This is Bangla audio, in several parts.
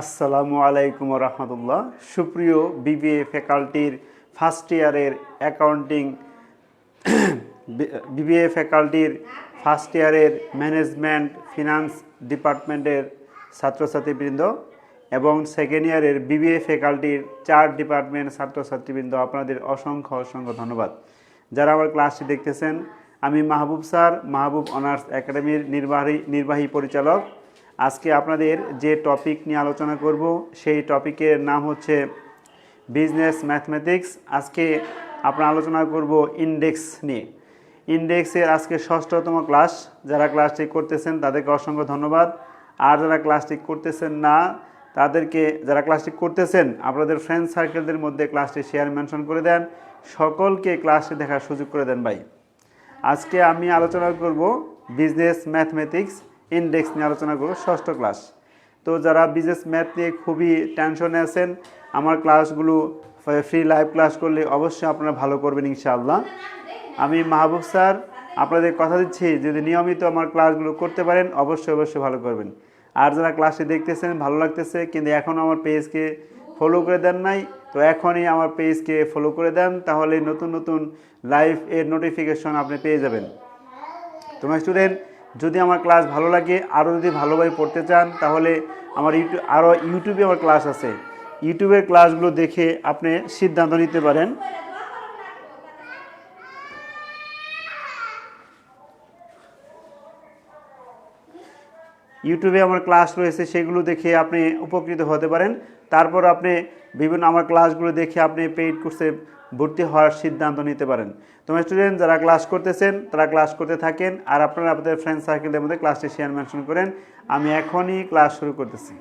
আসসালামু আলাইকুম রহমতুল্লাহ। সুপ্রিয় বিবিএ ফ্যাকাল্টির ফার্স্ট ইয়ারের অ্যাকাউন্টিং বিবিএ ফ্যাকাল্টির ফার্স্ট ইয়ারের ম্যানেজমেন্ট ফিনান্স ডিপার্টমেন্টের ছাত্রছাত্রীবৃন্দ এবং সেকেন্ড ইয়ারের বিবিএ ফ্যাকাল্টির 4 ডিপার্টমেন্ট ছাত্রছাত্রীবৃন্দ, আপনাদের অসংখ্য অসংখ্য ধন্যবাদ। যারা আমার ক্লাসটি দেখতেছেন, আমি মাহবুব স্যার, মাহবুব অনার্স একাডেমির নির্বাহী পরিচালক। আজকে আপনাদের যে টপিক নিয়ে আলোচনা করব সেই টপিকের নাম হচ্ছে বিজনেস ম্যাথমেটিক্স। আজকে আমরা আলোচনা করব ইন্ডেক্স নিয়ে। ইন্ডেক্সের আজকে 6তম ক্লাস। যারা ক্লাসটি করতেছেন তাদেরকে অসংখ্য ধন্যবাদ। আর যারা ক্লাসটি করতেছেন না তাদেরকে, যারা ক্লাসটি করতেছেন আপনাদের ফ্রেন্ড সার্কেলদের মধ্যে ক্লাসটি শেয়ার মেনশন করে দেন, সকলকে ক্লাসটি দেখার সুযোগ করে দেন ভাই। আজকে আমি আলোচনা করব বিজনেস ম্যাথমেটিক্স ইন্ডেক্স নিয়ে আলোচনা করব 6ষ্ঠ ক্লাস। তো যারা বিজনেস ম্যাথ নিয়ে খুবই টেনশনে আছেন, আমার ক্লাসগুলো ফ্রি লাইভ ক্লাস করলে অবশ্যই আপনারা ভালো করবেন ইনশাআল্লাহ। আমি মাহবুব স্যার আপনাদের কথা দিচ্ছি, যদি নিয়মিত আমার ক্লাসগুলো করতে পারেন অবশ্যই অবশ্যই ভালো করবেন। আর যারা ক্লাসটি দেখতেছেন ভালো লাগতেছে কিন্তু এখনও আমার পেজকে ফলো করে দেন নাই, তো এখনই আমার পেজকে ফলো করে দেন, তাহলে নতুন নতুন লাইভ এর নোটিফিকেশন আপনি পেয়ে যাবেন। তোমার স্টুডেন্ট, যদি আমার ক্লাস ভালো লাগে, আরও যদি ভালোভাবে পড়তে চান, তাহলে আমার ইউটিউবে আমার ক্লাস আছে। ইউটিউবের ক্লাসগুলো দেখে আপনি সিদ্ধান্ত নিতে পারেন। ইউটিউবে আমার ক্লাস রয়েছে, সেগুলো দেখে আপনি উপকৃত হতে পারেন। তারপর আপনি বিভিন্ন আমার ক্লাসগুলো দেখে আপনি পেইড কোর্সে ভর্তি হওয়ার সিদ্ধান্ত নিতে পারেন। তোমার স্টুডেন্ট যারা ক্লাস করতেছেন তারা ক্লাস করতে থাকেন, আর আপনারা আপনাদের ফ্রেন্ড সার্কেলের মধ্যে ক্লাসটি শেয়ার মেনশন করেন। আমি এখনই ক্লাস শুরু করতেছি।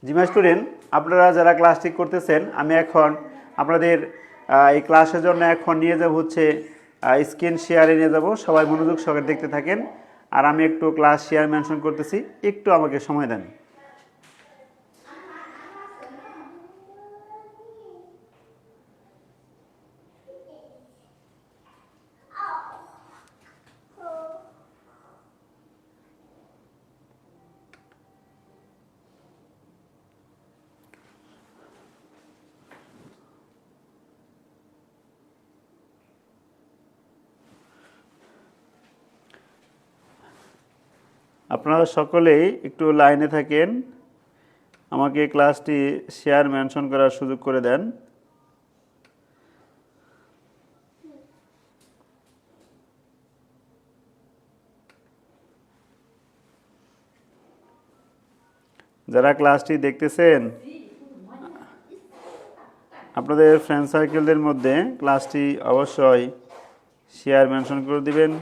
জিমা স্টুডেন্ট, আপনারা যারা ক্লাসটি করতেছেন, আমি এখন আপনাদের এই ক্লাসের জন্য এখন নিয়ে যাব হচ্ছে স্ক্রিন শেয়ারে নিয়ে যাব। সবাই মনোযোগ সহকারে দেখতে থাকেন, আর আমি একটু ক্লাস শেয়ার মেনশন করতেছি, একটু আমাকে সময় দেন। আপনারা সকলেই একটু লাইনে থাকেন, আমাকে ক্লাসটি শেয়ার মেনশন করার সুযোগ করে দেন। যারা ক্লাসটি দেখতেছেন আপনাদের ফ্রেন্ড সার্কেলদের মধ্যে ক্লাসটি অবশ্যই শেয়ার মেনশন করে দিবেন,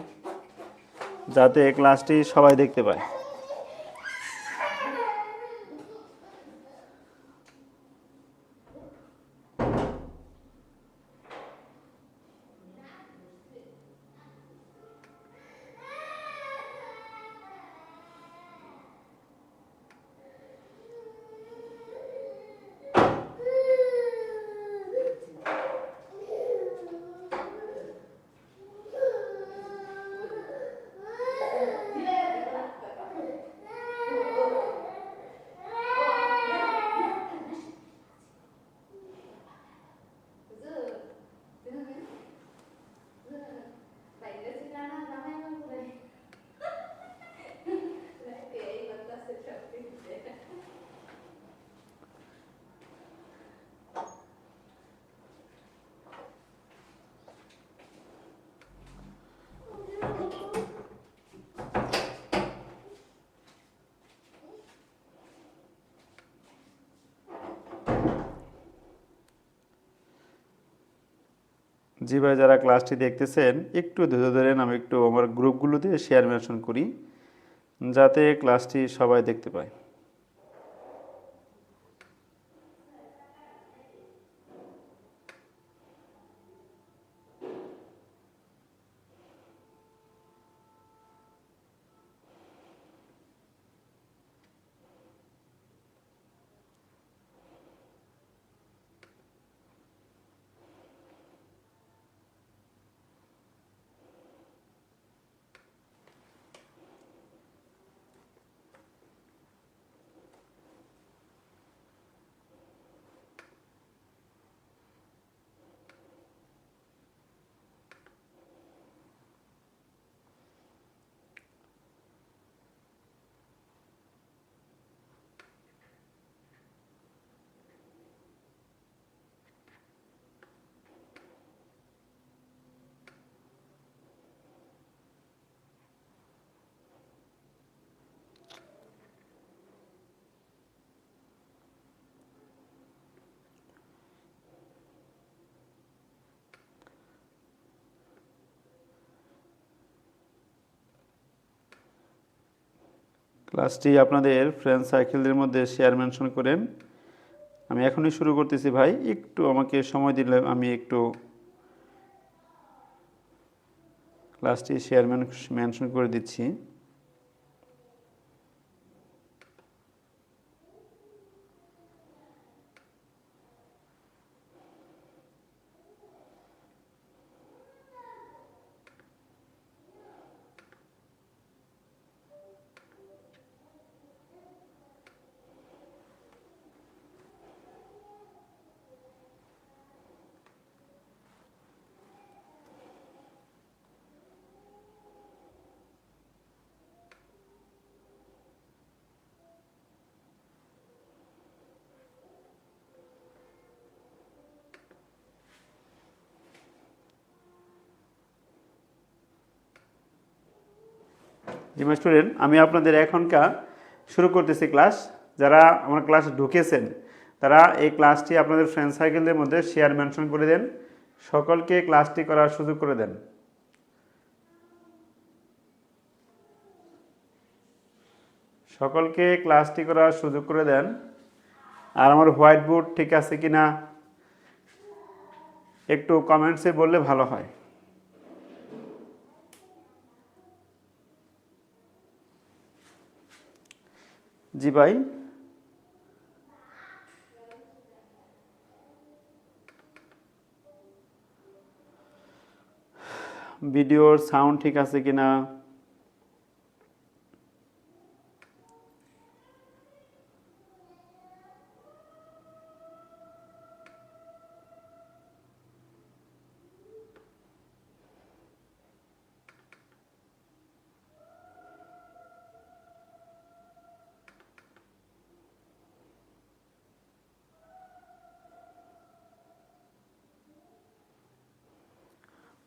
যাতে ক্লাসটি সবাই দেখতে পায়। জি ভাই, যারা ক্লাসটি দেখতেছেন একটু ধৈর্য ধরেন, আমি একটু আমার গ্রুপগুলোতে শেয়ার মেনশন করি, যাতে ক্লাসটি সবাই দেখতে পায়। ক্লাসটি আপনাদের ফ্রেন্ড সার্কেলদের মধ্যে শেয়ার মেনশন করেন। আমি এখনই শুরু করতেছি ভাই, একটু আমাকে সময় দিলে আমি একটু ক্লাসটি শেয়ার মেনশন করে দিচ্ছি। জি স্টুডেন্ট, আমি আপনাদের এখনকার শুরু করতেছি ক্লাস। যারা আমার ক্লাসে ঢুকেছেন তারা এই ক্লাসটি আপনাদের ফ্রেন্ড সার্কেলদের মধ্যে শেয়ার মেনশন করে দেন, সকলকে ক্লাসটি করার সুযোগ করে দেন। সকলকে ক্লাসটি করার সুযোগ করে দেন। আর আমার হোয়াইট বোর্ড ঠিক আছে কিনা একটু কমেন্টসে বললে ভালো হয়। জি ভাই, ভিডিওর সাউন্ড ঠিক আছে কিনা।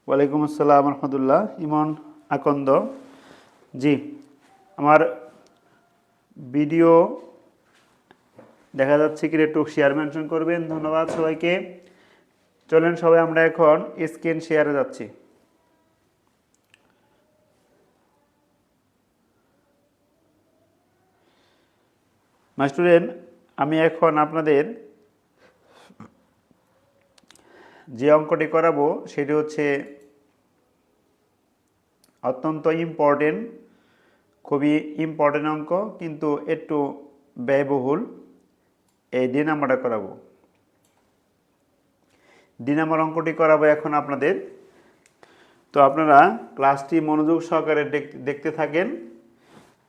ওয়ালাইকুম আসসালাম রহমতুল্লাহ। ইমন আকন্দ। জি, আমার ভিডিও দেখা যাচ্ছে কি একটু শেয়ার মেনশন করবেন। ধন্যবাদ সবাইকে। চলেন সবাই আমরা এখন স্ক্রিন শেয়ারে যাচ্ছি। মাই স্টুডেন্ট, আমি এখন আপনাদের যে অঙ্কটি করাবো সেটি হচ্ছে অত্যন্ত ইম্পর্টেন্ট, খুবই ইম্পর্টেন্ট অঙ্ক, কিন্তু একটু ব্যয়বহুল। এই ডি নাম্বারটা করাবো। ডি নাম্বার অঙ্কটি করাবো এখন আপনাদের। তো আপনারা ক্লাসটি মনোযোগ সহকারে দেখতে থাকেন।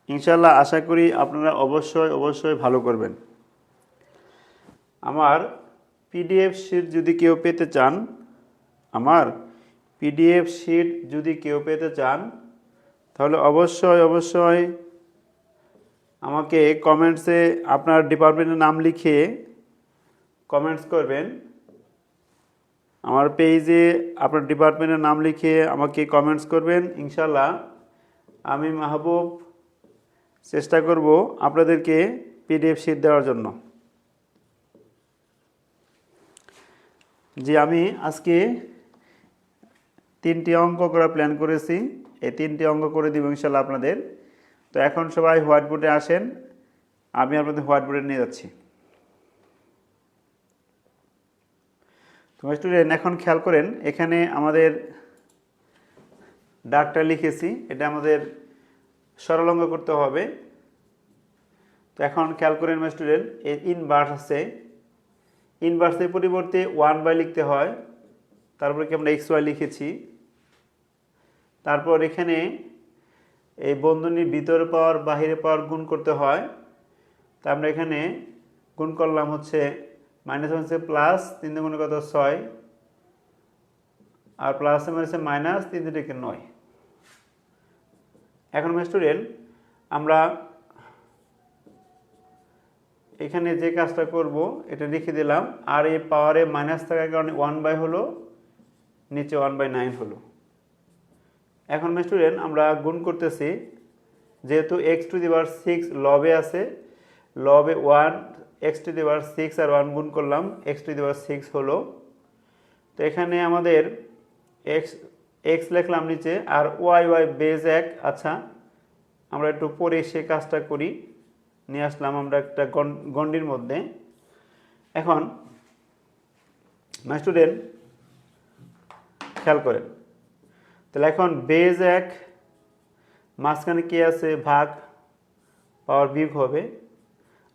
ইনশাল্লাহ আশা করি আপনারা অবশ্যই ভালো করবেন। আমার পিডিএফ শিট যদি কেউ পেতে চান, তাহলে অবশ্যই আমাকে কমেন্টসে আপনার ডিপার্টমেন্টের নাম লিখে কমেন্টস করবেন। আমার পেজে আপনার ডিপার্টমেন্টের নাম লিখে আমাকে কমেন্টস করবেন। ইনশাল্লাহ আমি মাহবুব চেষ্টা করব আপনাদেরকে পিডিএফ শিট দেওয়ার জন্য। জি, আমি আজকে 3টি অঙ্ক করা প্ল্যান করেছি। এই 3টি অঙ্ক করে দিব ইনশাল্লাহ আপনাদের। তো এখন সবাই হোয়াইট বোর্ডে আসেন, আমি আপনাদের হোয়াইট বোর্ডে নিয়ে যাচ্ছি। তোমার স্টুডেন্ট এখন খেয়াল করেন, এখানে আমাদের ডাকটা লিখেছি, এটা আমাদের সরল অঙ্ক করতে হবে। তো এখন খেয়াল করেন মাই স্টুডেন্ট, এর ইনভার্স আছে। ইনভার্সের পরিবর্তে 1/, লিখতে হয়। তারপরে কি আমরা xy লিখেছি। তারপর এখানে এই বন্ধনীর ভিতরে পাওয়ার বাহিরে পাওয়ার গুণ করতে হয়। তা আমরা এখানে গুণ করলাম হচ্ছে -1 প্লাস 3 গুণে কত 6, আর প্লাস মাইনাসে মাইনাস 3 থেকে 9। এখন স্টুডেন্ট আমরা এখানে যে কাজটা করব এটা লিখে দিলাম, আর এই পাওয়ারে মাইনাস থাকার কারণে 1/, হলো, নিচে 1/9 হলো। এখন স্টুডেন্ট আমরা গুণ করতেছি, যেহেতু x⁶ লবে আছে, লবে 1 x⁶ আর 1 গুণ করলাম, x⁶ হলো। তো এখানে আমাদের x লিখলাম নিচে, আর y বেজ 1। আচ্ছা, আমরা একটু পরে সে কাজটা করি। নিয়ে আসলাম আমরা একটা গণ্ডির মধ্যে। এখন মাই স্টুডেন্ট খেয়াল করেন, তাহলে এখন বেজ 1 মাঝখানে কি আছে ভাগ, পাওয়ার বিয়োগ হবে,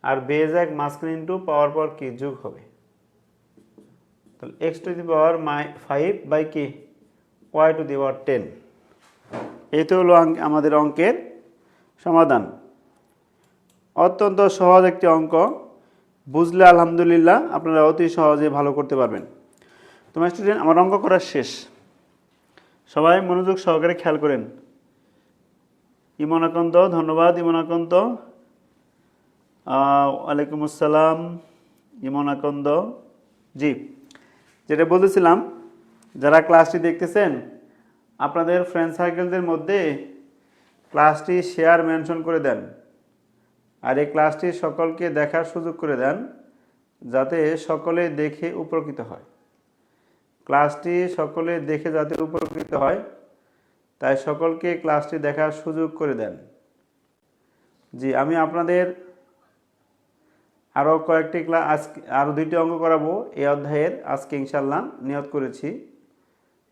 আর বেজ 1 মাঝখানে ইন্টু পাওয়ার কি যোগ হবে। তাহলে x to the power 5 by কি y টু দি পাওয়ার 10। এই তো হলো আমাদের অঙ্কের সমাধান। অত্যন্ত সহজ একটি অঙ্ক, বুঝলে আলহামদুলিল্লাহ আপনারা অতি সহজে ভালো করতে পারবেন। তোমার স্টুডেন্ট আমার অঙ্ক করা শেষ, সবাই মনোযোগ সহকারে খেয়াল করেন। ইমন আকন্দ, ধন্যবাদ ইমন আকন্দ। ওয়ালাইকুম আসসালাম ইমন আকন্দ। জি, যেটা বলতেছিলাম, যারা ক্লাসটি দেখতেছেন আপনাদের ফ্রেন্ড সার্কেলদের মধ্যে ক্লাসটি শেয়ার মেনশন করে দেন, আর এই ক্লাসটি সকলকে দেখার সুযোগ করে দেন, যাতে সকলে দেখে উপকৃত হয়। ক্লাসটি সকলে দেখে যাতে উপকৃত হয়, তাই সকলকে ক্লাসটি দেখার সুযোগ করে দেন। জি, আমি আপনাদের আরও কয়েকটি ক্লাস, আজকে আরও 2টি অঙ্ক করাবো এই অধ্যায়ের। আজকে ইনশাল্লাহ নিয়ত করেছি,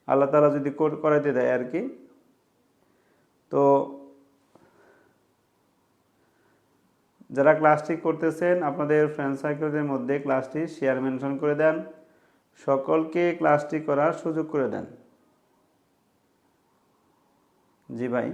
আল্লাহ তাআলা যদি করাইতে দেয় আর কি। তো যারা ক্লাসটি করতেছেন আপনাদের ফ্রেন্ড সার্কেলদের মধ্যে ক্লাসটি শেয়ার মেনশন করে দেন, সকলকে ক্লাসটি করার সুযোগ করে দেন। জি ভাই,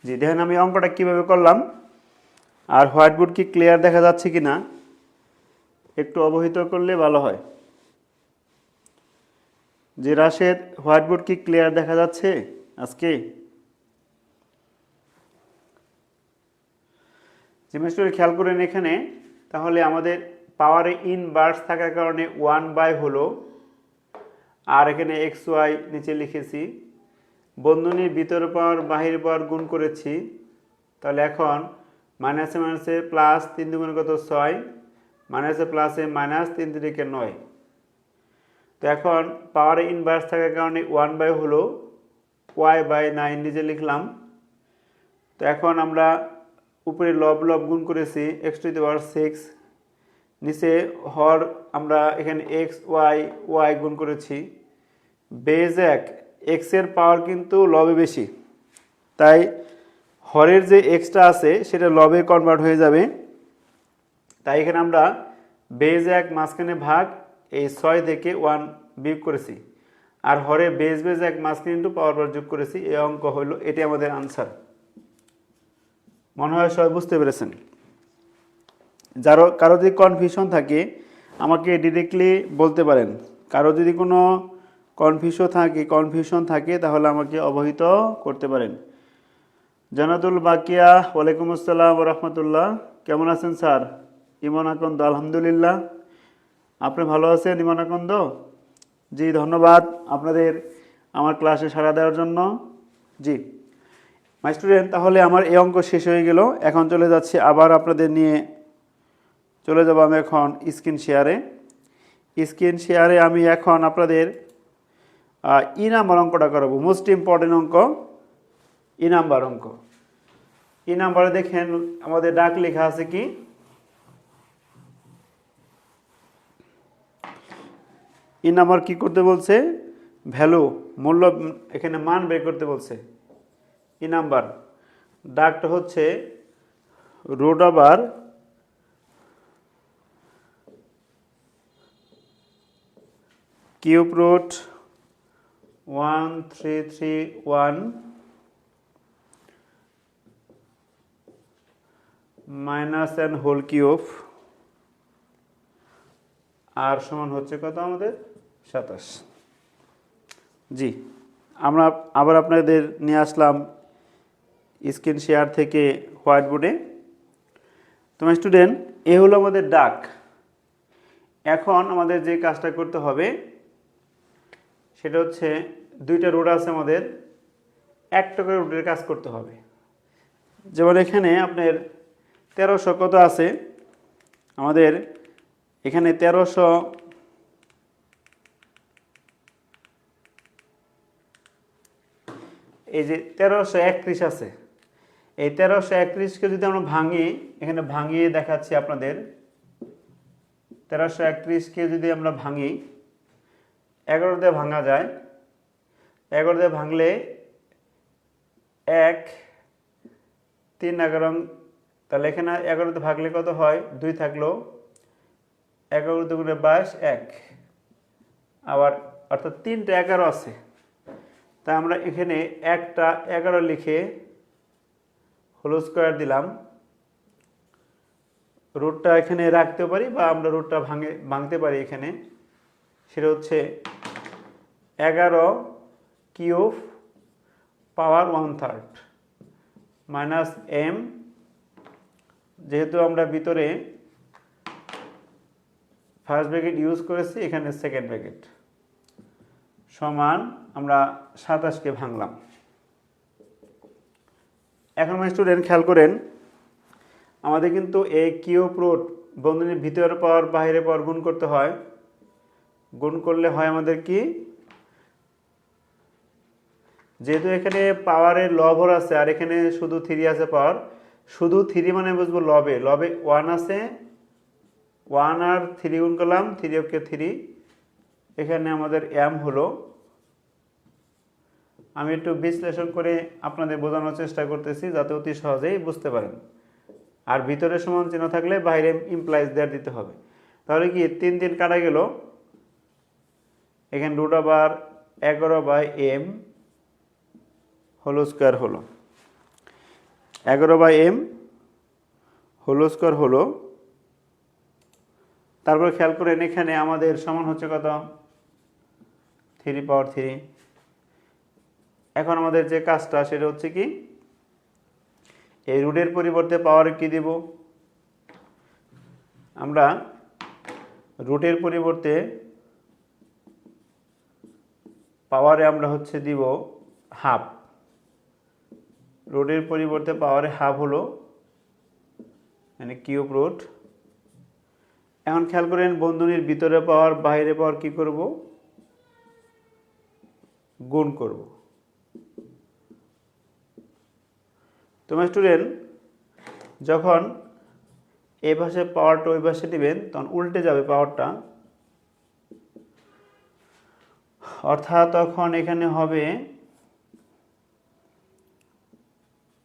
জি দেখেন আমি অঙ্কটা কিভাবে করলাম, আর হোয়াইট বোর্ড কি ক্লিয়ার দেখা যাচ্ছে কি না একটু অবহিত করলে ভালো হয়। যে রাশেদ, হোয়াইট বোর্ড কি ক্লিয়ার দেখা যাচ্ছে আজকে? জিনিসটা খেয়াল করেন এখানে, তাহলে আমাদের পাওয়ারে ইনভার্স থাকার কারণে 1/, হলো, আর এখানে xy নিচে লিখেছি, বন্ধনীর ভিতর পাওয়ার বাহির পাওয়ার গুণ করেছি। তাহলে এখন মাইনাসে মাইনাসে প্লাস 3 দুগুণে কত 6, মাইনাসে প্লাসে মাইনাস 3 3 9। তো এখন পাওয়ারে ইনভার্স থাকার কারণে 1/, হলো, y/9 নিচে লিখলাম। তো এখন আমরা উপরে লব গুণ করেছি x টু দি পাওয়ার 6, নিচে হর আমরা এখানে x y গুণ করেছি। বেজ 1 x এর পাওয়ার কিন্তু লবে বেশি, তাই হরের যে এক্সটা আছে সেটা লবে কনভার্ট হয়ে যাবে। তাই এখানে আমরা বেজ 1 মাঝখানে ভাগ এই 6 থেকে 1 বিয়োগ করেছি, আর হরে বেজ 1 মাঝখানে ইন্টু পাওয়ার যোগ করেছি। এই অঙ্ক হলো, এটি আমাদের আনসার। মনে হয় সবাই বুঝতে পেরেছেন। কারো যদি কনফিউশন থাকে আমাকে ডিরেক্টলি বলতে পারেন। কারো যদি কোনো কনফিউশন থাকে তাহলে আমাকে অবহিত করতে পারেন। জানাতুল বাকিয়া, ওয়ালাইকুম আসসালাম রহমতুল্লাহ, কেমন আছেন স্যার? ইমন আকন্দ, আলহামদুলিল্লাহ। আপনি ভালো আছেন ইমন আকন্দ? জি ধন্যবাদ আপনাদের আমার ক্লাসে সাড়া দেওয়ার জন্য। জি মাই স্টুডেন্ট, তাহলে আমার এই অঙ্ক শেষ হয়ে গেল। এখন চলে যাচ্ছি আবার আপনাদের নিয়ে, চলে যাব আমি এখন স্ক্রিন শেয়ারে। আমি এখন আপনাদের নাম্বার অঙ্কটা করাবো, মোস্ট ইম্পর্টেন্ট অঙ্ক, নাম্বার অঙ্ক। নাম্বারে দেখেন আমাদের ডাক লেখা আছে কি, নাম্বার কি করতে বলছে, ভ্যালু মূল্য, এখানে মান বের করতে বলছে। নাম্বার ডাকটা হচ্ছে root over cube root 1331 minus N whole cube, আর সমান হচ্ছে কত আমাদের 27। জি, আমরা আবার আপনাদের নিয়ে আসলাম স্ক্রিন শেয়ার থেকে হোয়াইট বোর্ডে। তোমার স্টুডেন্ট, এ হলো আমাদের ডাক। এখন আমাদের যে কাজটা করতে হবে সেটা হচ্ছে দুইটা রুট আছে আমাদের, একটা করে রুটের কাজ করতে হবে। যেমন এখানে আপনার 1300 কত আছে আমাদের, এখানে 1300 এই যে 1331 আছে, এই 1331কে যদি আমরা ভাঙি, এখানে ভাঙিয়ে দেখাচ্ছি আপনাদের। 1331কে যদি আমরা ভাঙি, 11 দিয়ে ভাঙা যায়, 11 দিয়ে ভাঙলে 1 3 11, তাহলে এখানে 11 দিয়ে ভাগলে কত হয়, 2 থাকলো, 11 দুগুণে 22 1, আবার অর্থাৎ 3টা 11 আছে। তাই আমরা এখানে একটা 11 লিখে হোল স্কোয়ার দিলাম, রুটটা এখানে রাখতে পারি বা আমরা রুটটা ভাঙতে পারি এখানে। সেটা হচ্ছে 11 কিউব পাওয়ার 1/3 মাইনাস m, যেহেতু আমরা ভিতরে ফার্স্ট ব্র্যাকেট ইউজ করেছি, এখানে সেকেন্ড ব্র্যাকেট, সমান আমরা 27কে ভাঙলাম। এখন স্টুডেন্ট খেয়াল করেন, আমাদের কিন্তু এই কিউব রুট বন্ধনীর ভিতরে পাওয়ার বাইরে পাওয়ার গুণ করতে হয়। গুণ করলে হয় আমাদের কি, যেহেতু এখানে পাওয়ারের লবহর আছে আর এখানে শুধু 3 আছে পাওয়ার, শুধু 3 মানে বুঝবো লবে, লবে 1 আছে, 1 আর 3 গুণ করলাম, 3 ওকে 3, এখানে আমাদের m হলো। আমি একটু বিশ্লেষণ করে আপনাদের বোঝানোর চেষ্টা করতেছি যাতে অতি সহজেই বুঝতে পারেন। আর ভিতরে সমান চিহ্ন থাকলে বাইরে ইমপ্লাইজ দেয়ার দিতে হবে। তাহলে কি 3 3 কাটা গেল, এখানে রুট আবার 11/m হোল স্কোয়ার হলো, 11/m হোল স্কোয়ার হলো। তারপর খেয়াল করেন এখানে আমাদের সমান হচ্ছে কত, 3 পাওয়ার 3। এখন আমাদের যে কাজটা সেটা হচ্ছে কি, এই রুটের পরিবর্তে পাওয়ারে কি দিব, আমরা রুটের পরিবর্তে পাওয়ারে আমরা হচ্ছে দিব হাফ, রুটের পরিবর্তে পাওয়ারে হাফ হলো, মানে কিউব রুট। এখন খেয়াল করেন বন্ধনীর ভিতরে পাওয়ার বাইরে পাওয়ার কি করব, গুণ করব। তোমার স্টুডেন্ট যখন এই পাশে পাওয়ারটা ওই পাশে দিবেন তখন উল্টে যাবে পাওয়ারটা, অর্থাৎ তখন এখানে হবে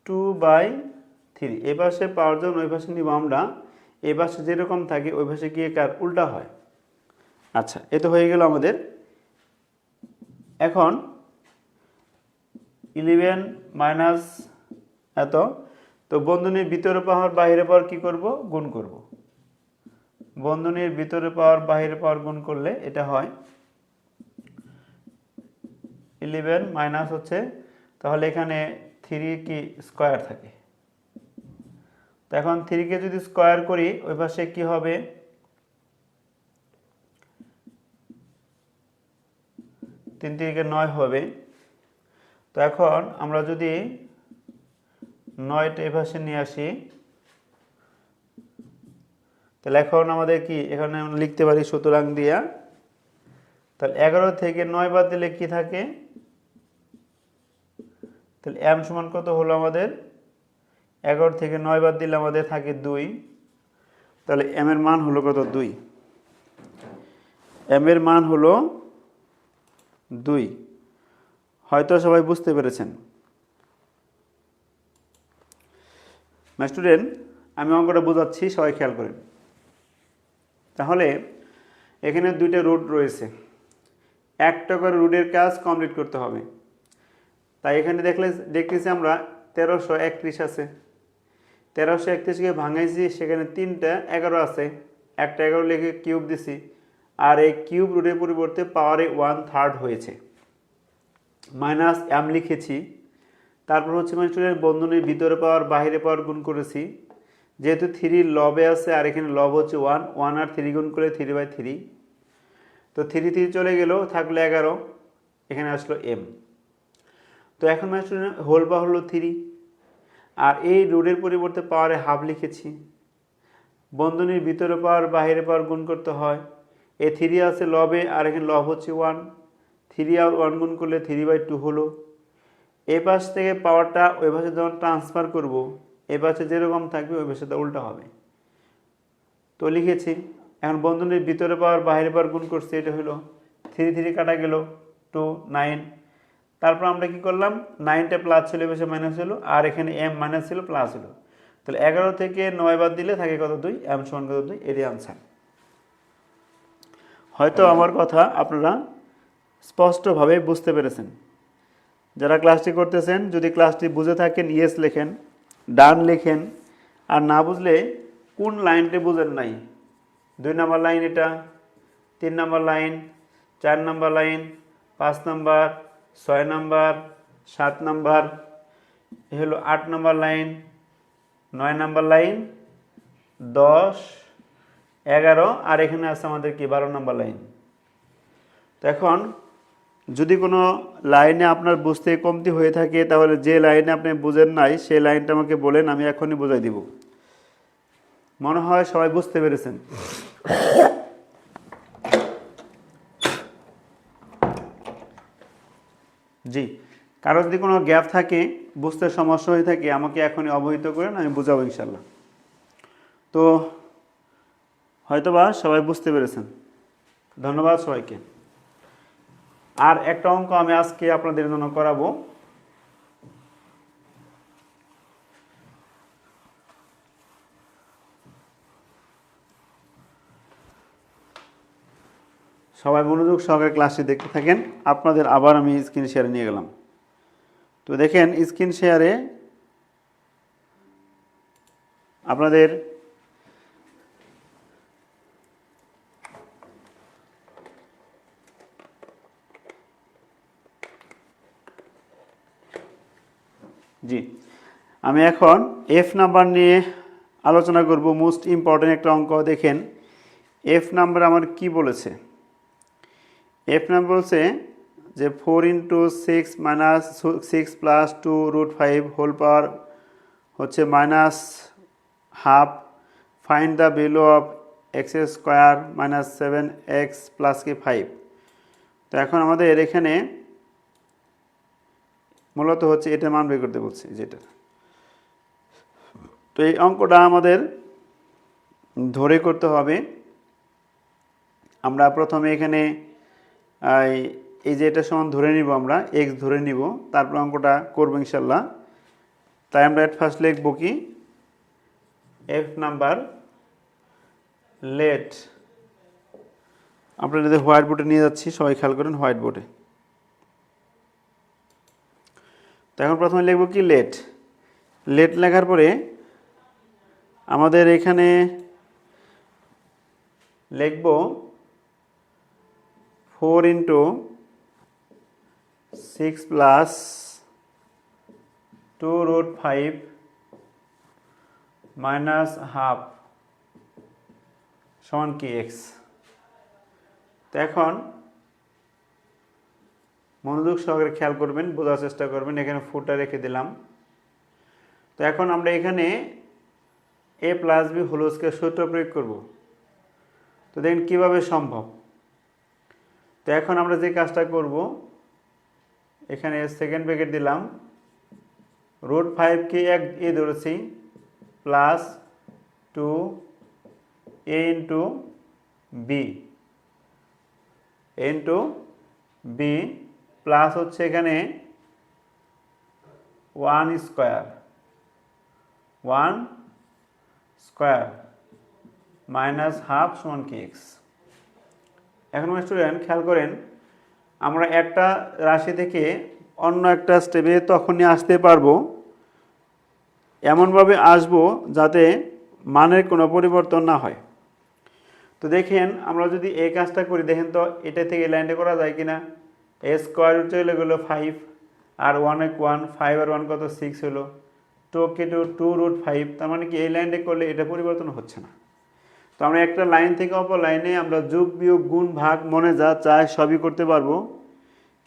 2/3। এই পাশে পাওয়ার জন্য ওই পাশে নিব আমরা, এই পাশে যেরকম থাকে ওই পাশে গিয়ে কার উল্টা হয়। আচ্ছা, এ তো হয়ে গেল আমাদের। এখন 11 মাইনাস এত, তো বন্ধনীর ভিতরে পাওয়ার বাইরে পাওয়ার কি করব, গুণ করব। বন্ধনীর ভিতরে পাওয়ার বাইরে পাওয়ার গুণ করলে এটা হয় 11 মাইনাস হচ্ছে, তাহলে এখানে 3 কি স্কোয়ার থাকে, তো এখন 3কে যদি স্কোয়ার করি ওই পাশে কি হবে, 3 3 9 হবে। তো এখন আমরা যদি 9টা এই পাশে নিয়ে আসি, তাহলে এখন আমাদের কি এখানে আমরা লিখতে পারি সুতরাং দিয়া, তাহলে 11 থেকে 9 বাদ দিলে কি থাকে, তাহলে m সমান কত হলো আমাদের, 11 থেকে 9 বাদ দিলে আমাদের থাকে 2, তাহলে m এর মান হলো কত, 2। m এর মান হলো 2। হয়তো সবাই বুঝতে পেরেছেন। স্টুডেন্ট আমি অঙ্কটা বোঝাচ্ছি, সবাই খেয়াল করেন। তাহলে এখানে দুইটা রুট রয়েছে, একটা করে রুটের কাজ কমপ্লিট করতে হবে। তাই এখানে দেখতেছি আমরা 1331 আছে, 1331কে ভাঙাইছি, সেখানে 3টা 11 আছে, একটা 11 লিখে কিউব দিছি, আর এই কিউব রুটের পরিবর্তে পাওয়ারে 1/3 হয়েছে, মাইনাস m লিখেছি। তারপর হচ্ছে স্টুডেন্ট বন্ধনীর ভিতরে পাওয়ার বাইরে পাওয়ার গুণ করেছি, যেহেতু 3 লবে আছে আর এখানে লব হচ্ছে 1, 1 আর 3 গুণ করলে 3/3, তো 3 চলে গেল, থাকলো 11, এখানে আসলো m। তো এখন হোল পাওয়ার হলো 3, আর এই রুটের পরিবর্তে পাওয়ারে হাফ লিখেছি। বন্ধনীর ভিতরে পাওয়ার বাইরে পাওয়ার গুণ করতে হয়। এই 3 আছে লবে আর এখানে লব হচ্ছে 1, 3 আর 1 গুণ করলে 3/2 হলো। এই পাশ থেকে পাওয়ারটা ওই পাশে যখন ট্রান্সফার করব, এই পাশে যেরকম থাকবে ওই পাশে উল্টা হবে। তো লিখেছি। এখন বন্ধনীর ভিতরে পাওয়ার বাইরে পাওয়ার গুণ করছি, এটা হলো 3 কাটা গেল 2, 9। তারপর আমরা কি করলাম, 9টা প্লাস ছিল, এই পাশে মাইনাস হলো, আর এখানে m মাইনাস ছিল প্লাস হলো। তাহলে 11 থেকে 9 বাদ দিলে থাকে কত, 2, m সমান কত, 2, এটাই আনসার। হয়তো আমার কথা আপনারা স্পষ্টভাবে বুঝতে পেরেছেন। যারা ক্লাসটি করতেছেন, যদি ক্লাসটি বুঝে থাকেন ইয়েস লেখেন, ডান লেখেন, আর না বুঝলে কোন লাইনটি বুঝেন নাই, 2 নম্বর লাইন এটা, 3 নম্বর লাইন, 4 নম্বর লাইন, 5 নম্বর, 6 নম্বর, 7 নম্বর, এ হলো 8 নম্বর লাইন, 9 নম্বর লাইন, 10, 11, আর এখানে আছে আমাদের কি 12 নম্বর লাইন। তো এখন যদি কোনো লাইনে আপনার বুঝতে কমতি হয়ে থাকে, তাহলে যে লাইনে আপনি বুঝেন নাই সেই লাইনটা আমাকে বলেন, আমি এখনই বোঝাই দিব। মনে হয় সবাই বুঝতে পেরেছেন। জি, কারো যদি কোনো গ্যাপ থাকে, বুঝতে সমস্যা হয়ে থাকে, আমাকে এখনই অবহিত করেন, আমি বুঝাবো ইনশাল্লাহ। তো হয়তোবা সবাই বুঝতে পেরেছেন। ধন্যবাদ সবাইকে। আর একটা অঙ্ক আমি আজকে আপনাদের জন্য করাবো। সবাই মনোযোগ সহকারে ক্লাসটি দেখতে থাকেন। আপনাদের আবার আমি স্ক্রিন শেয়ারে নিয়ে গেলাম। তো দেখেন স্ক্রিন শেয়ারে আপনাদের জি, আমি এখন এফ নাম্বার নিয়ে আলোচনা করব। মোস্ট ইম্পর্টেন্ট একটা অঙ্ক। দেখেন এফ নাম্বার আমার কি বলেছে। এফ নাম্বার বলছে যে 4 × 6 - 6 + 2√5 হোল পাওয়ার হচ্ছে -½ find the value of x² - 7x + কি 5। তো এখন আমাদের এখানে মূলত হচ্ছে এটা মান বের করতে বলছে, যেটা। তো এই অঙ্কটা আমাদের ধরে করতে হবে। আমরা প্রথমে এখানে এই যে এটা সমান ধরে নিব, আমরা x ধরে নিব, তারপর অঙ্কটা করবো ইনশাল্লাহ। তাই আমরা এট ফার্স্ট লিখব কি, এফ নাম্বার লেট। আপনারা যদি হোয়াইট বোর্ডে নিয়ে যাচ্ছি, সবাই খেয়াল করেন হোয়াইট বোর্ডে। তো এখন প্রথমে লিখব কি, লেট। লেট লেখার পরে আমাদের এখানে লিখব 4 × 6 + 2√5 - ½ সমান কি x। তো এখন মনোযোগ সহকারে খেয়াল করবেন, বোঝার চেষ্টা করবেন। এখানে ফুটা রেখে দিলাম। তো এখন আমরা এখানে a + b হোল স্কয়ার সূত্র প্রয়োগ করব। তো দেখেন কিভাবে সম্ভব। তো এখন আমরা যে কাজটা করব, এখানে সেকেন্ড ব্র্যাকেট দিলাম, √5 কে এ ধরেছি, প্লাস 2a × b প্লাস হচ্ছে এখানে 1² -½ সমান কি x। এখন স্টুডেন্ট খেয়াল করেন, আমরা একটা রাশি থেকে অন্য একটা স্টেপে তখনই আসতে পারবো, এমনভাবে আসবো যাতে মানের কোনো পরিবর্তন না হয়। তো দেখেন আমরা যদি এই কাজটা করি, দেখেন তো এটা থেকে লাইনটা করা যায় কিনা। a² চলে গেলো 5, আর 1 1, 5 আর 1 কত 6 হলো। 2কে টু রুট 5, তার মানে কি এই লাইনটা করলে এটা পরিবর্তন হচ্ছে না। তো আমরা একটা লাইন থেকে অপর লাইনে আমরা যোগ বিয়োগ গুণ ভাগ মনে যা চায় সবই করতে পারবো,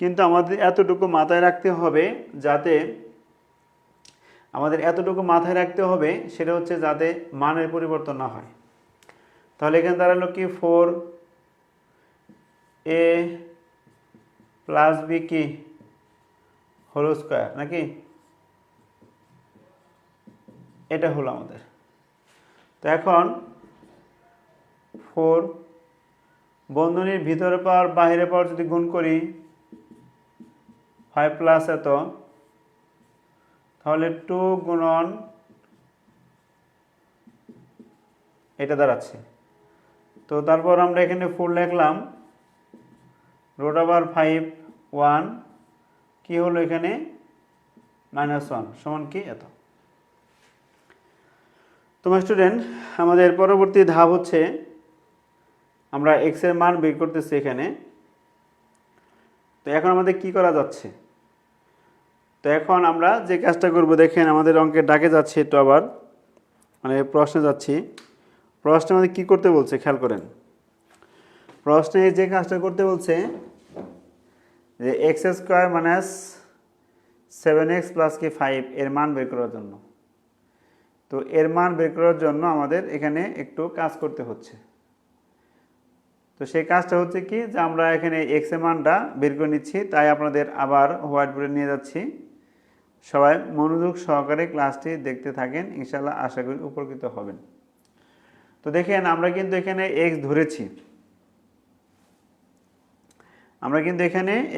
কিন্তু আমাদের এতটুকু মাথায় রাখতে হবে সেটা হচ্ছে যাতে মানের পরিবর্তন না হয়। তাহলে এখানে দাঁড়ালো কি 4a প্লাস বি কি হোল স্কোয়ার নাকি, এটা হলো আমাদের। তো এখন 4 বন্ধনীর ভিতরে পাওয়ার বাইরে পাওয়ার যদি গুণ করি 5 প্লাস এত, তাহলে 2 গুণন এটা দাঁড়াচ্ছে। তো তারপর আমরা এখানে 4 লিখলাম, রুট ওভার 5 1 কি হলো এখানে -1 সমান কি এত। তোমার স্টুডেন্ট, আমাদের পরবর্তী ধাপ হচ্ছে আমরা x এর মান বের করতেছি এখানে। তো এখন আমাদের কি করা যাচ্ছে, তো এখন আমরা যে কাজটা করব, দেখেন আমাদের অঙ্কের ডাকে যাচ্ছি, একটু আবার মানে প্রশ্নে যাচ্ছি। প্রশ্নে আমাদের কী করতে বলছে খেয়াল করেন। প্রশ্নে যে কাজটা করতে বলছে যে x square minus 7x plus কি 5 এর মান বের করার জন্য। তো এর মান বের করার জন্য আমাদের এখানে একটু কাজ করতে হচ্ছে। তো সেই কাজটা হচ্ছে কি, যে আমরা এখানে এক্স এর মানটা বের করে নিচ্ছি, তাই আপনাদের আবার হোয়াইট বোর্ডে নিয়ে যাচ্ছি। সবাই মনোযোগ সহকারে ক্লাসটি দেখতে থাকেন, ইনশাআল্লাহ আশা করি উপকৃত হবেন। তো দেখেন আমরা কিন্তু এখানে এক্স ধরেছি,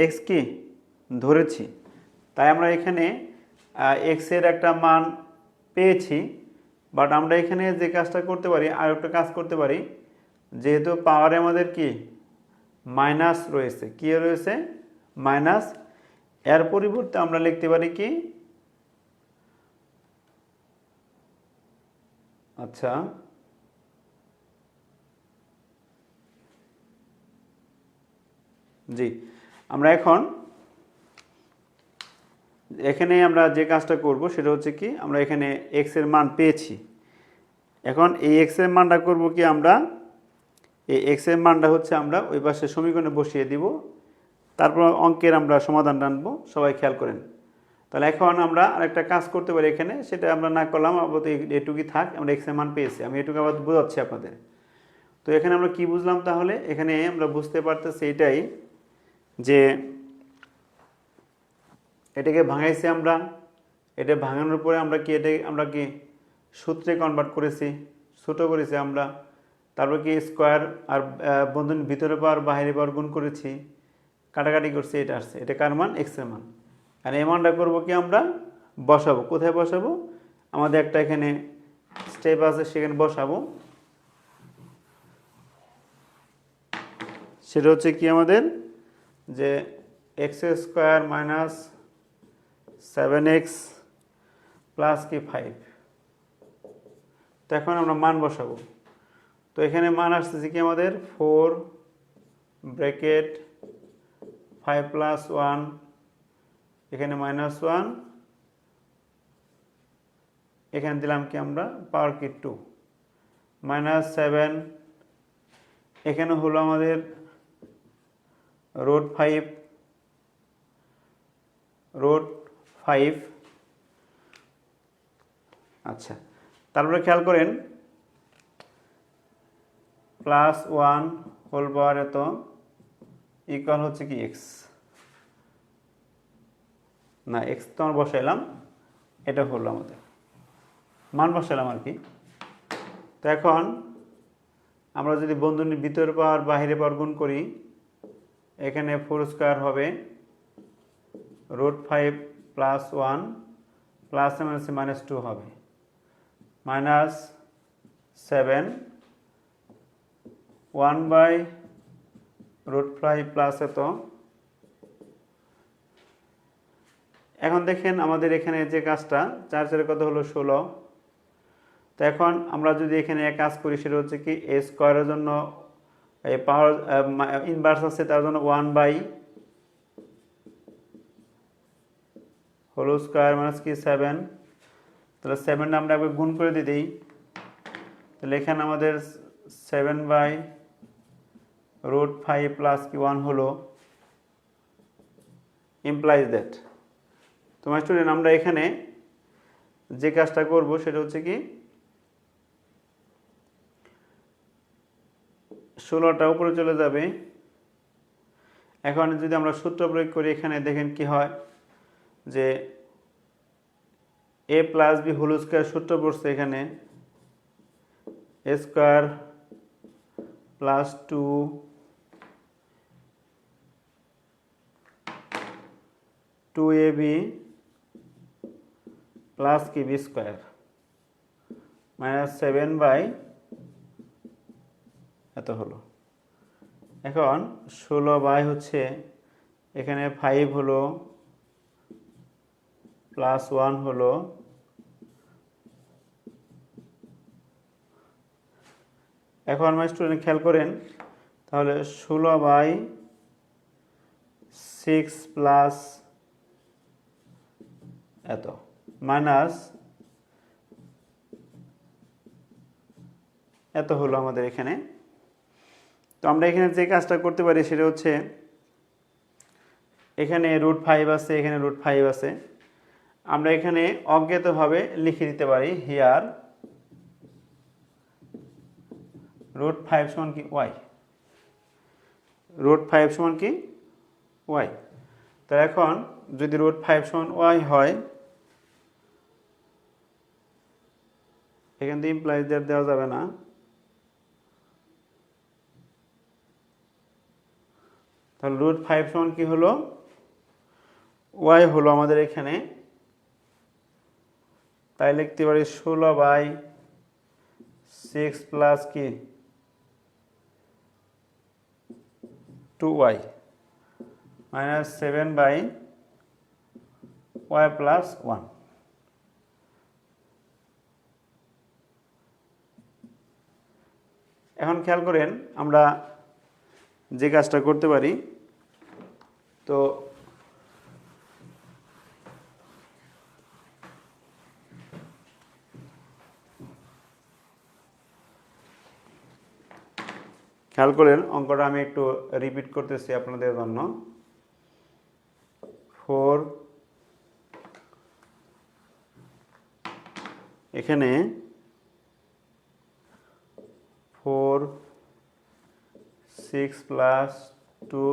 এক্স কি ধরেছি, তাই আমরা এখানে এক্স এর একটা মান পেয়েছি। বাট আমরা এখানে যে কাজটা করতে পারি, আর একটা কাজ করতে পারি, যেহেতু পাওয়ারে আমাদের কি মাইনাস রয়েছে, কি রয়েছে মাইনাস, এর পরিবর্তে আমরা লিখতে পারি কি, আচ্ছা জি, আমরা এখন এখানে আমরা যে কাজটা করব সেটা হচ্ছে কি, আমরা এখানে x এর মান পেয়েছি। এখন এই x এর মানটা করব কি, আমরা এই x এর মানটা হচ্ছে আমরা ওই পাশে সমীকরণে বসিয়ে দিব, তারপর অঙ্কের আমরা সমাধান টানবো। সবাই খেয়াল করেন। তাহলে এখন আমরা আরেকটা কাজ করতে পারি এখানে, সেটা আমরা না করলাম, আপাতত এটুকুই থাক। আমরা x এর মান পেয়েছি, আমি এটুকু আবার বোঝাচ্ছি আপনাদের। তো এখানে আমরা কি বুঝলাম, তাহলে এখানে আমরা বুঝতে পারতেছি এটাই যে এটাকে ভাঙাইছি আমরা, এটা ভাঙানোর পরে আমরা কি আমরা কি সূত্রে কনভার্ট করেছি, ছোট করেছি আমরা, তারপর কি স্কোয়ার আর বন্ধনীর ভিতরে পাওয়ার বাইরে পাওয়ার গুণ করেছি, কাটাকাটি করছি, এটা আসছে, এটা কার মান এক্স এর মান। আর এই মানটা করবো কি, আমরা বসাবো। কোথায় বসাবো, আমাদের একটা এখানে স্টেপ আছে, সেখানে বসাবো। সেটা হচ্ছে কি আমাদের, যে x square minus 7x plus কি 5। তো এখন আমরা মান বসাবো। তো এখানে মান আসতেছে কি আমাদের 4 ব্র্যাকেট 5 প্লাস 1, এখানে -1, এখানে দিলাম কি আমরা পাওয়ার কি 2, -7, এখানে হলো আমাদের রুট 5, আচ্ছা। তারপরে খেয়াল করেন +1 হোল পাওয়ার এত ইকুয়াল হচ্ছে কি এক্স, না এক্স তো আমরা বসাইলাম, এটা হলো আমাদের মান বসাইলাম আর কি। তো এখন আমরা যদি বন্ধনীর ভিতরে পাওয়ার বাইরে পাওয়ার গুণ করি, এখানে 4 স্কোয়ার হবে রুট 5 প্লাস 1 প্লাস -2 হবে -7 1/√5 প্লাস এত। এখন দেখেন আমাদের এখানে যে কাজটা 4 কত হলো 16। তো এখন আমরা যদি এখানে এক কাজ করি, সেটা হচ্ছে কি এ স্কোয়ারের জন্য এই পাওয়ার ইনভার্স আছে, তার জন্য 1/² মাইনাস কি 7, তাহলে 7 আমরা একবার গুণ করে দিই। তাহলে এখানে আমাদের 7/√5 প্লাস কি 1 হলো, ইমপ্লাইজ দ্যাট। তোমার স্টুডেন্ট আমরা এখানে যে কাজটা করব সেটা হচ্ছে কি 16টা উপরে চলে যাবে। এখন যদি আমরা সূত্র প্রয়োগ করি এখানে দেখেন কি হয়, যে a plus B whole square সূত্র পড়ছে এখানে a square plus 2ab plus কি বি স্কয়ার মাইনাস 7 এত হলো। এখন 16 হচ্ছে এখানে 5 হলো প্লাস 1 হলো, এখন আমার স্টুডেন্ট খেয়াল করেন, তাহলে 16/6 প্লাস এত মাইনাস এত হলো আমাদের এখানে। তো আমরা এখানে যে কাজটা করতে পারি সেটা হচ্ছে এখানে √5 আছে, এখানে √5 আছে, আমরা এখানে অজ্ঞাতভাবে লিখে দিতে পারি হিয়ার √5 সমান কি y, √5 সমান কি y। তো এখন যদি √5 সমান y হয়, এখান থেকে ইমপ্লাইজ দ্যাট দেওয়া যাবে না, তাহলে √5 সমান কি হলো y হলো আমাদের এখানে, তাই লিখতে পারি 16/6 প্লাস কি 2y মাইনাস 7/y প্লাস 1। এখন খেয়াল করেন আমরা যে কাজটা করতে পারি, তো খেয়াল করেন অঙ্কটা আমি একটু রিপিট করতেছি আপনাদের জন্য। 4 এখানে 4 6 প্লাস 2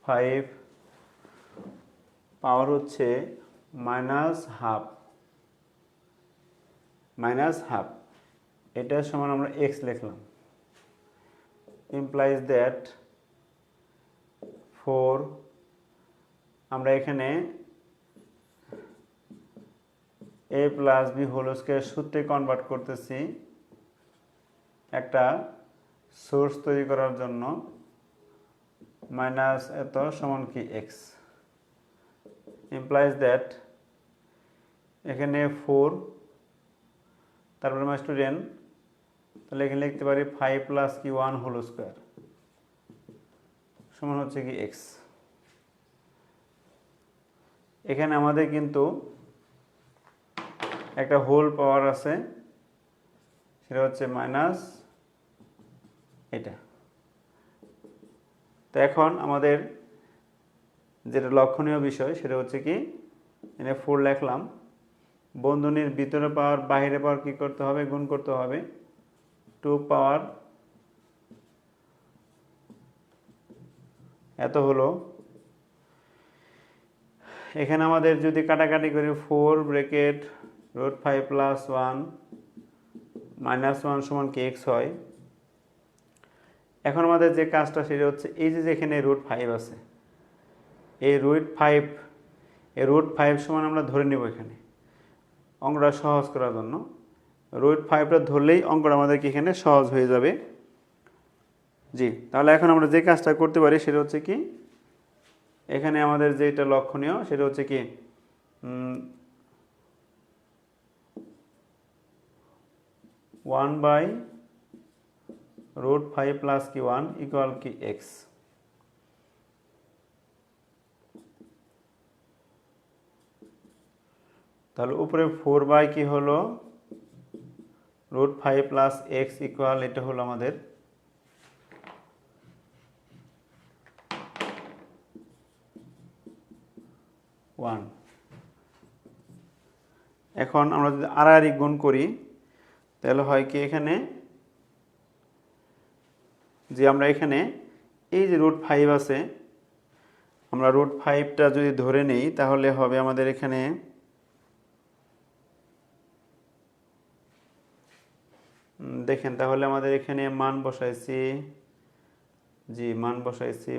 5 পাওয়ার হচ্ছে -হাফ, এটার সমান আমরা x লিখলাম, implies that 4 আমরা এখানে a plus B whole square সূত্রে কনভার্ট করতেছি একটা সোর্স তৈরি করার জন্য, মাইনাস এত সমান কি x, implies that এখানে 4, তারপরে আমার স্টুডেন্ট তাহলে এখানে লিখতে পারি 5 প্লাস কি 1 হোল স্কয়ার সমান হচ্ছে কি x। এখানে আমাদের কিন্তু একটা হোল পাওয়ার আছে, সেটা হচ্ছে মাইনাস এটা। তো এখন আমাদের যেটা লক্ষণীয় বিষয় সেটা হচ্ছে কি এখানে 4 লিখলাম, বন্ধনীর ভিতরে পাওয়ার বাইরে পাওয়ার কি করতে হবে, গুণ করতে হবে, 2 পাওয়ার এত হলো। এখানে আমাদের যদি কাটাকাটি করি 4 ব্র্যাকেট √5 প্লাস 1 মাইনাস 1 সমান কি x হয়। এখন আমাদের যে কাজটা সেটা হচ্ছে এই যে এখানে √5 আছে, এই √5 সমান আমরা ধরে নেব এখানে অঙ্কটা সহজ করার জন্য। √5টা ধরলেই অঙ্কটা আমাদের কি এখানে সহজ হয়ে যাবে। জি, তাহলে এখন আমরা যে কাজটা করতে পারি সেটা হচ্ছে কি এখানে আমাদের যেটা লক্ষণীয় সেটা হচ্ছে কি 1/√5 প্লাস কি 1 ইকুয়াল কি x। তাহলে উপরে 4 কি হলো √5 প্লাস এক্স ইকুয়াল এটা হলো আমাদের 1। এখন আমরা যদি আড়াআড়ি গুণ করি তাহলে হয় কি এখানে যে আমরা এখানে এই যে √5 আছে আমরা √5টা যদি ধরে নেই তাহলে হবে আমাদের এখানে দেখেন তাহলে আমাদের এখানে মান বসাইছি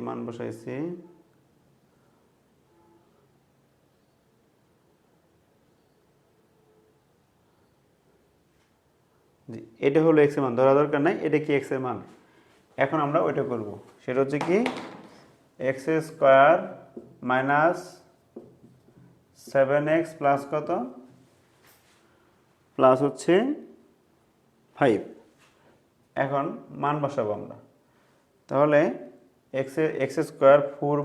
মান বসাইছি এটা হলো এক্স এর মান, ধরা দরকার নাই এটা কি এক্স এর মান। এখন আমরা ওইটা করব, সেটা হচ্ছে কি x square minus 7x plus কত প্লাস হচ্ছে 5। এখন মান বসাবো আমরা, তাহলে x square 4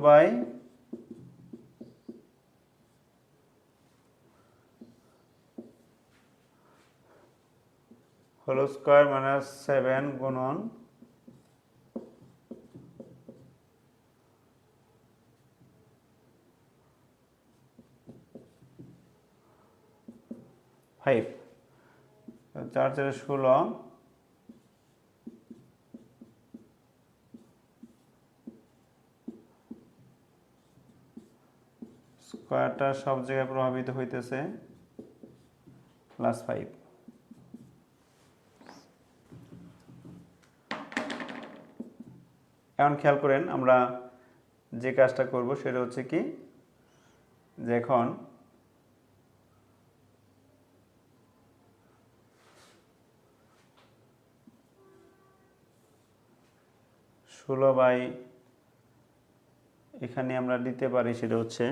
whole square minus 7 গুণন 5, 4 4 16, স্কোয়ারটা সব জায়গায় প্রভাবিত হইতেছে +5। এখন খেয়াল করেন আমরা যে কাজটা করব সেটা হচ্ছে কি যে এখন এখানে আমরা দিতে পারি সেটা হচ্ছে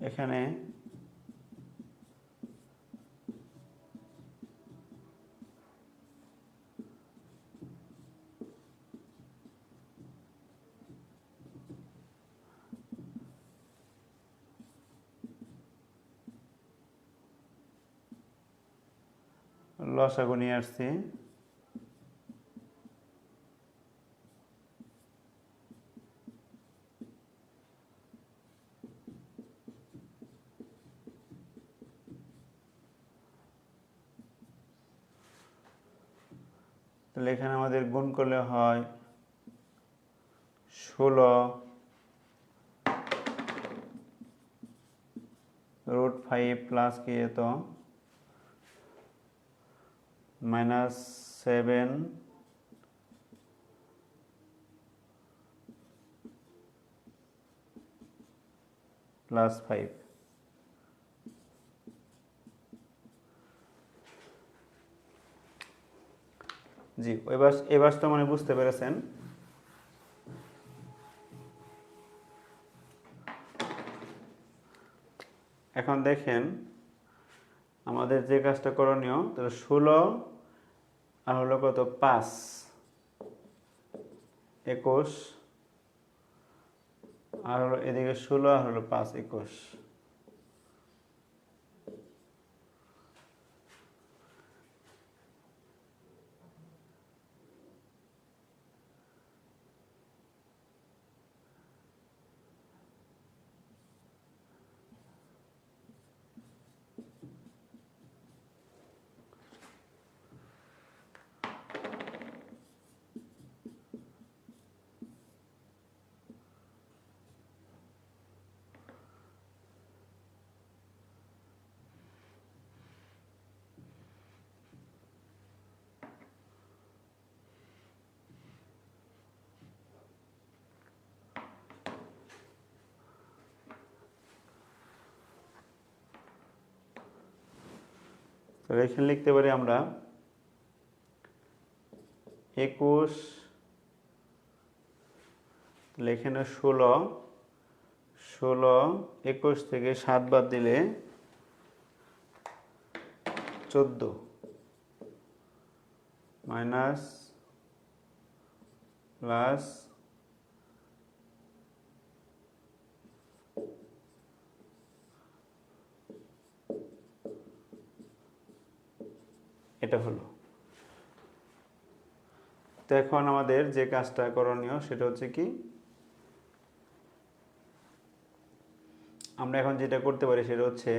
এখানে লসাগু নিয়ে আসছি, তাহলে এখানে আমাদের গুণ করলে হয় 16 √5 প্লাস কি এত -7 প্লাস 5। জি এবার তো মানে বুঝতে পেরেছেন। এখন দেখেন আমাদের যে কাজটা করণীয়, তাহলে 16 আর হলো কত 5 21 আর হলো এদিকে 16 আর হলো 5 21। তাহলে এখানে লিখতে পারি আমরা 21, তাহলে এখানে 16, 21 থেকে 7 বাদ দিলে 14 মাইনাস প্লাস এটা হলো। তো এখন আমাদের যে কাজটা করণীয় সেটা হচ্ছে কি, আমরা এখন যেটা করতে পারি সেটা হচ্ছে